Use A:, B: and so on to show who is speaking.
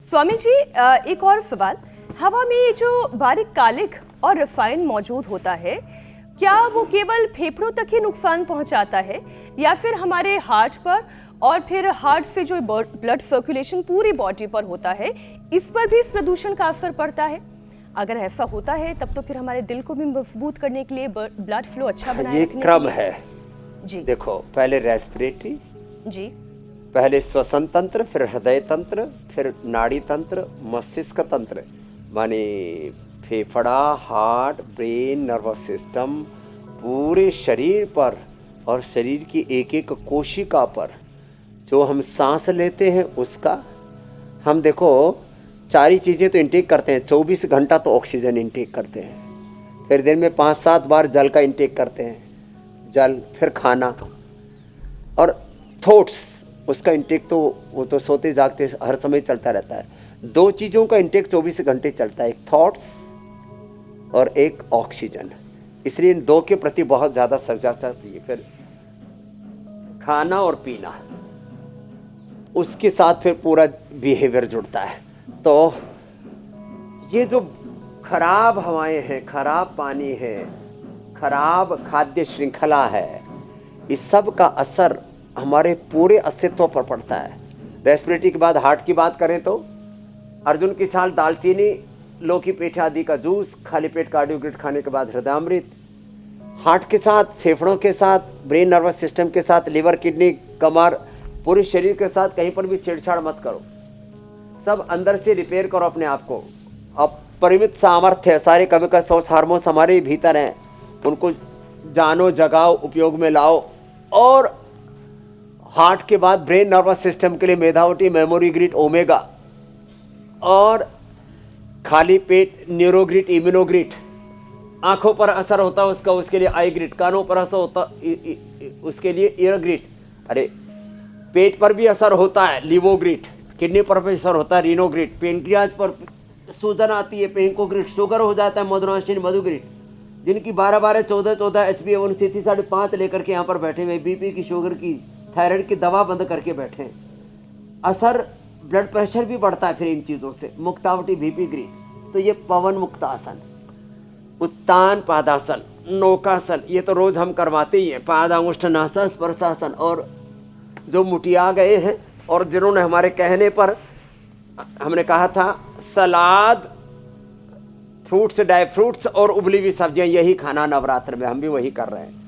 A: स्वामी जी, एक और सवाल। हवा में ये जो बारीक कालिक और रिफाइन मौजूद होता है, क्या वो केवल फेफड़ों तक ही नुकसान पहुंचाता है या फिर हमारे हार्ट पर और फिर हार्ट से जो ब्लड सर्कुलेशन पूरी बॉडी पर होता है, इस पर भी इस प्रदूषण का असर पड़ता है? अगर ऐसा होता है तब तो फिर हमारे दिल को भी मजबूत करने के लिए, ब्लड फ्लो अच्छा बनाए रखने के लिए,
B: ये क्रम है
A: जी।
B: देखो, पहले रेस्पिरेटरी,
A: जी।
B: पहले श्वसन तंत्र, फिर हृदय तंत्र, फिर नाड़ी तंत्र, मस्तिष्क तंत्र, माने फेफड़ा, हार्ट, ब्रेन, नर्वस सिस्टम, पूरे शरीर पर और शरीर की एक एक कोशिका पर जो हम सांस लेते हैं उसका, हम देखो सारी चीज़ें तो इंटेक करते हैं, 24 घंटा तो ऑक्सीजन इंटेक करते हैं, फिर दिन में 5-7 बार जल का इंटेक करते हैं, जल, फिर खाना और थॉट्स, उसका इंटेक तो वो तो सोते जागते हर समय चलता रहता है। 2 चीज़ों का इंटेक 24 घंटे चलता है, एक थॉट्स और एक ऑक्सीजन। इसलिए इन 2 के प्रति बहुत ज़्यादा सजगता चाहिए। फिर खाना और पीना, उसके साथ फिर पूरा बिहेवियर जुड़ता है। तो ये जो खराब हवाएं हैं, खराब पानी है, खराब खाद्य श्रृंखला है, इस सब का असर हमारे पूरे अस्तित्व पर पड़ता है। रेस्पिरेटरी के बाद हार्ट की बात करें तो अर्जुन की छाल, दालचीनी, लौकी पेठा आदि का जूस, खाली पेट कार्डियोग्रिट खाने के बाद हृदयामृत। हार्ट के साथ, फेफड़ों के साथ, ब्रेन नर्वस सिस्टम के साथ, लिवर, किडनी, कमर, पूरे शरीर के साथ कहीं पर भी छेड़छाड़ मत करो। सब अंदर से रिपेयर करो अपने आप को। अपरिमित सामर्थ्य, सारे केमिकल सोर्स, हार्मोन्स हमारे भीतर हैं, उनको जानो, जगाओ, उपयोग में लाओ। और हार्ट के बाद ब्रेन नर्वस सिस्टम के लिए मेधावटी, मेमोरी ग्रिड, ओमेगा, और खाली पेट न्यूरोग्रिड, इम्यूनोग्रिड। आंखों पर असर होता है उसका, उसके लिए आई ग्रिड। कानों पर असर होता उसके लिए ईयर ग्रिड। अरे पेट पर भी असर होता है, लिवोग्रिड। किडनी पर भी असर होता है, रीनोग्रिड। पेनक्रियाज पर सूजन आती है, पेंकोग्रिड। शुगर हो जाता है, मधुनाशिनी, मधुग्रिड। जिनकी 12-12, 14-14 HbA1c थी, 5.5 लेकर के यहाँ पर बैठे हुए, बीपी की, शुगर की, थायराइड की दवा बंद करके बैठे हैं। असर, ब्लड प्रेशर भी बढ़ता है फिर इन चीज़ों से। Muktavati, VP grid. तो ये पवन मुक्तासन, उत्तान पादासन, नौकासन, ये तो रोज हम करवाते ही हैं। पादांगुष्ठ नासा स्पर्शासन। और जो मुटिया गए हैं और जिन्होंने हमारे कहने पर, हमने कहा था सलाद, फ्रूट्स, ड्राई फ्रूट्स और उबली हुई सब्जियां, यही खाना नवरात्र में, हम भी वही कर रहे हैं।